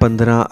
15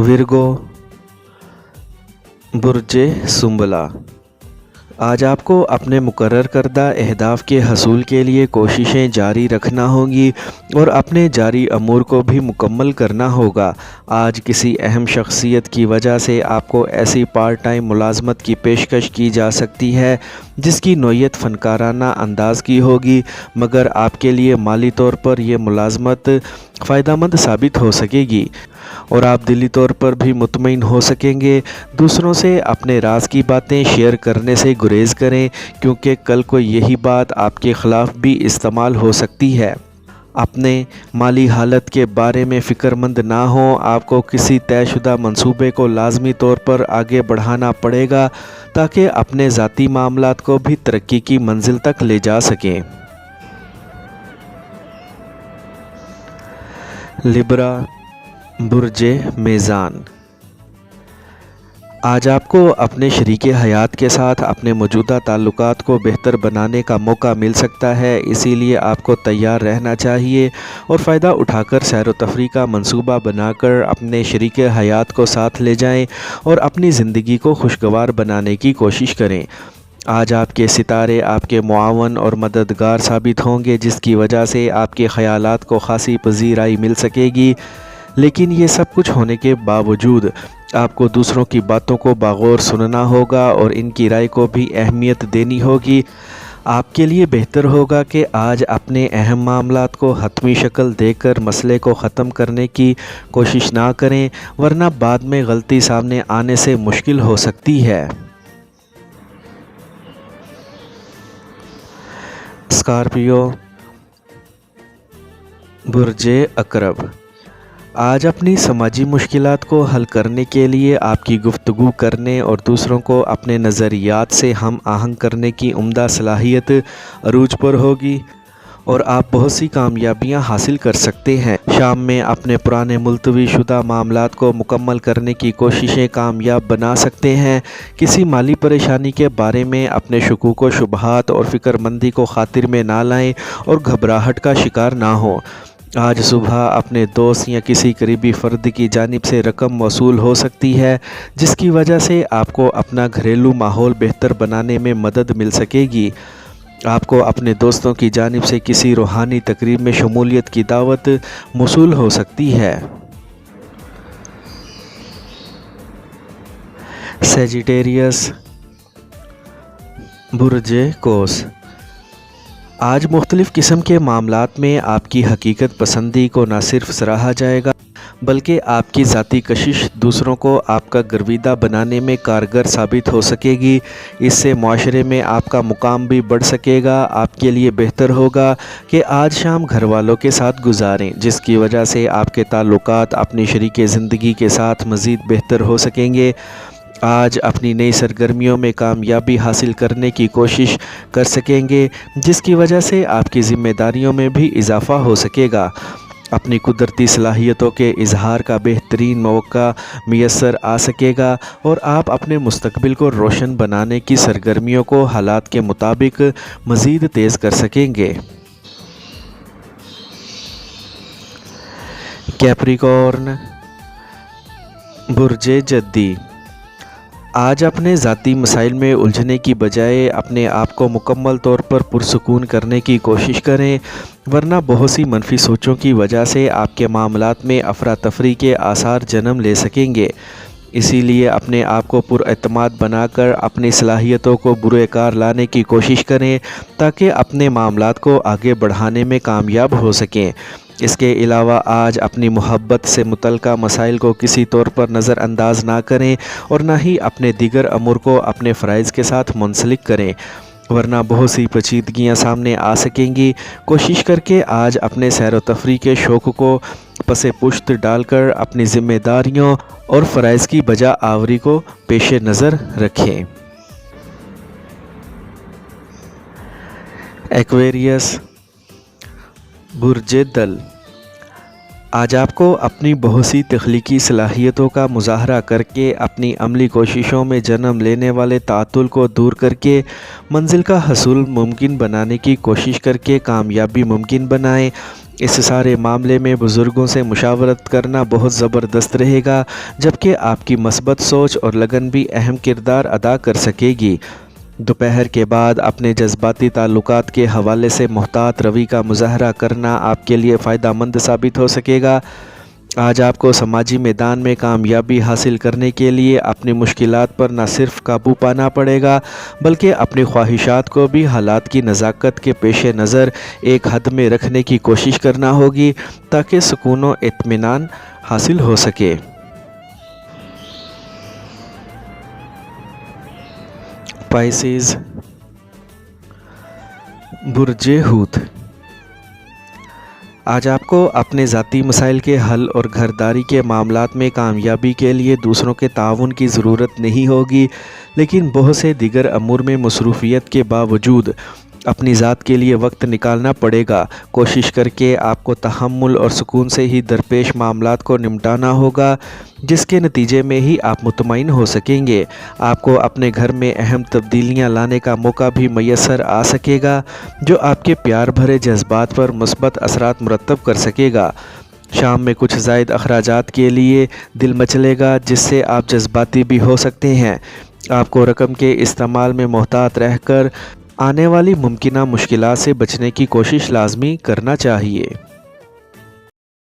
Virgo برج سنبلہ، آج آپ کو اپنے مقرر کردہ اہداف کے حصول کے لیے کوششیں جاری رکھنا ہوں گی اور اپنے جاری امور کو بھی مکمل کرنا ہوگا۔ آج کسی اہم شخصیت کی وجہ سے آپ کو ایسی پارٹ ٹائم ملازمت کی پیشکش کی جا سکتی ہے جس کی نوعیت فنکارانہ انداز کی ہوگی، مگر آپ کے لیے مالی طور پر یہ ملازمت فائدہ مند ثابت ہو سکے گی اور آپ دلی طور پر بھی مطمئن ہو سکیں گے۔ دوسروں سے اپنے راز کی باتیں شیئر کرنے سے گریز کریں، کیونکہ کل کو یہی بات آپ کے خلاف بھی استعمال ہو سکتی ہے۔ اپنے مالی حالت کے بارے میں فکر مند نہ ہوں، آپ کو کسی طے شدہ منصوبے کو لازمی طور پر آگے بڑھانا پڑے گا تاکہ اپنے ذاتی معاملات کو بھی ترقی کی منزل تک لے جا سکیں۔ لبرا برج میزان، آج آپ کو اپنے شریک حیات کے ساتھ اپنے موجودہ تعلقات کو بہتر بنانے کا موقع مل سکتا ہے، اسی لیے آپ کو تیار رہنا چاہیے اور فائدہ اٹھا کر سیر و تفریح کا منصوبہ بنا کر اپنے شریک حیات کو ساتھ لے جائیں اور اپنی زندگی کو خوشگوار بنانے کی کوشش کریں۔ آج آپ کے ستارے آپ کے معاون اور مددگار ثابت ہوں گے، جس کی وجہ سے آپ کے خیالات کو خاصی پذیرائی مل سکے گی، لیکن یہ سب کچھ ہونے کے باوجود آپ کو دوسروں کی باتوں کو باغور سننا ہوگا اور ان کی رائے کو بھی اہمیت دینی ہوگی۔ آپ کے لیے بہتر ہوگا کہ آج اپنے اہم معاملات کو حتمی شکل دے کر مسئلے کو ختم کرنے کی کوشش نہ کریں، ورنہ بعد میں غلطی سامنے آنے سے مشکل ہو سکتی ہے۔ اسکارپیو برج عقرب، آج اپنی سماجی مشکلات کو حل کرنے کے لیے آپ کی گفتگو کرنے اور دوسروں کو اپنے نظریات سے ہم آہنگ کرنے کی عمدہ صلاحیت عروج پر ہوگی اور آپ بہت سی کامیابیاں حاصل کر سکتے ہیں۔ شام میں اپنے پرانے ملتوی شدہ معاملات کو مکمل کرنے کی کوششیں کامیاب بنا سکتے ہیں۔ کسی مالی پریشانی کے بارے میں اپنے شکوک و شبہات اور فکر مندی کو خاطر میں نہ لائیں اور گھبراہٹ کا شکار نہ ہوں۔ آج صبح اپنے دوست یا کسی قریبی فرد کی جانب سے رقم موصول ہو سکتی ہے، جس کی وجہ سے آپ کو اپنا گھریلو ماحول بہتر بنانے میں مدد مل سکے گی۔ آپ کو اپنے دوستوں کی جانب سے کسی روحانی تقریب میں شمولیت کی دعوت موصول ہو سکتی ہے۔ سیجیٹیریس برج قوس، آج مختلف قسم کے معاملات میں آپ کی حقیقت پسندی کو نہ صرف سراہا جائے گا بلکہ آپ کی ذاتی کشش دوسروں کو آپ کا گرویدہ بنانے میں کارگر ثابت ہو سکے گی۔ اس سے معاشرے میں آپ کا مقام بھی بڑھ سکے گا۔ آپ کے لیے بہتر ہوگا کہ آج شام گھر والوں کے ساتھ گزاریں، جس کی وجہ سے آپ کے تعلقات اپنی شریک زندگی کے ساتھ مزید بہتر ہو سکیں گے۔ آج اپنی نئی سرگرمیوں میں کامیابی حاصل کرنے کی کوشش کر سکیں گے، جس کی وجہ سے آپ کی ذمہ داریوں میں بھی اضافہ ہو سکے گا۔ اپنی قدرتی صلاحیتوں کے اظہار کا بہترین موقع میسر آ سکے گا اور آپ اپنے مستقبل کو روشن بنانے کی سرگرمیوں کو حالات کے مطابق مزید تیز کر سکیں گے۔ کیپریکارن برج جدی، آج اپنے ذاتی مسائل میں الجھنے کی بجائے اپنے آپ کو مکمل طور پر پرسکون کرنے کی کوشش کریں، ورنہ بہت سی منفی سوچوں کی وجہ سے آپ کے معاملات میں افراتفری کے آثار جنم لے سکیں گے۔ اسی لیے اپنے آپ کو پر اعتماد بنا کر اپنی صلاحیتوں کو بروئے کار لانے کی کوشش کریں تاکہ اپنے معاملات کو آگے بڑھانے میں کامیاب ہو سکیں۔ اس کے علاوہ آج اپنی محبت سے متعلقہ مسائل کو کسی طور پر نظر انداز نہ کریں اور نہ ہی اپنے دیگر امور کو اپنے فرائض کے ساتھ منسلک کریں، ورنہ بہت سی پیچیدگیاں سامنے آ سکیں گی۔ کوشش کر کے آج اپنے سیر و تفریح کے شوق کو پس پشت ڈال کر اپنی ذمہ داریوں اور فرائض کی بجا آوری کو پیش نظر رکھیں۔ ایکویریس برج دل، آج آپ کو اپنی بہت سی تخلیقی صلاحیتوں کا مظاہرہ کر کے اپنی عملی کوششوں میں جنم لینے والے تعطل کو دور کر کے منزل کا حصول ممکن بنانے کی کوشش کر کے کامیابی ممکن بنائیں۔ اس سارے معاملے میں بزرگوں سے مشاورت کرنا بہت زبردست رہے گا، جبکہ آپ کی مثبت سوچ اور لگن بھی اہم کردار ادا کر سکے گی۔ دوپہر کے بعد اپنے جذباتی تعلقات کے حوالے سے محتاط روی کا مظاہرہ کرنا آپ کے لیے فائدہ مند ثابت ہو سکے گا۔ آج آپ کو سماجی میدان میں کامیابی حاصل کرنے کے لیے اپنی مشکلات پر نہ صرف قابو پانا پڑے گا، بلکہ اپنی خواہشات کو بھی حالات کی نزاکت کے پیش نظر ایک حد میں رکھنے کی کوشش کرنا ہوگی تاکہ سکون و اطمینان حاصل ہو سکے۔ پائسیز، برج حوت۔ آج آپ کو اپنے ذاتی مسائل کے حل اور گھرداری کے معاملات میں کامیابی کے لیے دوسروں کے تعاون کی ضرورت نہیں ہوگی، لیکن بہت سے دیگر امور میں مصروفیت کے باوجود اپنی ذات کے لیے وقت نکالنا پڑے گا۔ کوشش کر کے آپ کو تحمل اور سکون سے ہی درپیش معاملات کو نمٹانا ہوگا، جس کے نتیجے میں ہی آپ مطمئن ہو سکیں گے۔ آپ کو اپنے گھر میں اہم تبدیلیاں لانے کا موقع بھی میسر آ سکے گا، جو آپ کے پیار بھرے جذبات پر مثبت اثرات مرتب کر سکے گا۔ شام میں کچھ زائد اخراجات کے لیے دل مچلے گا، جس سے آپ جذباتی بھی ہو سکتے ہیں۔ آپ کو رقم کے استعمال میں محتاط رہ کر آنے والی ممکنہ مشکلات سے بچنے کی کوشش لازمی کرنا چاہیے۔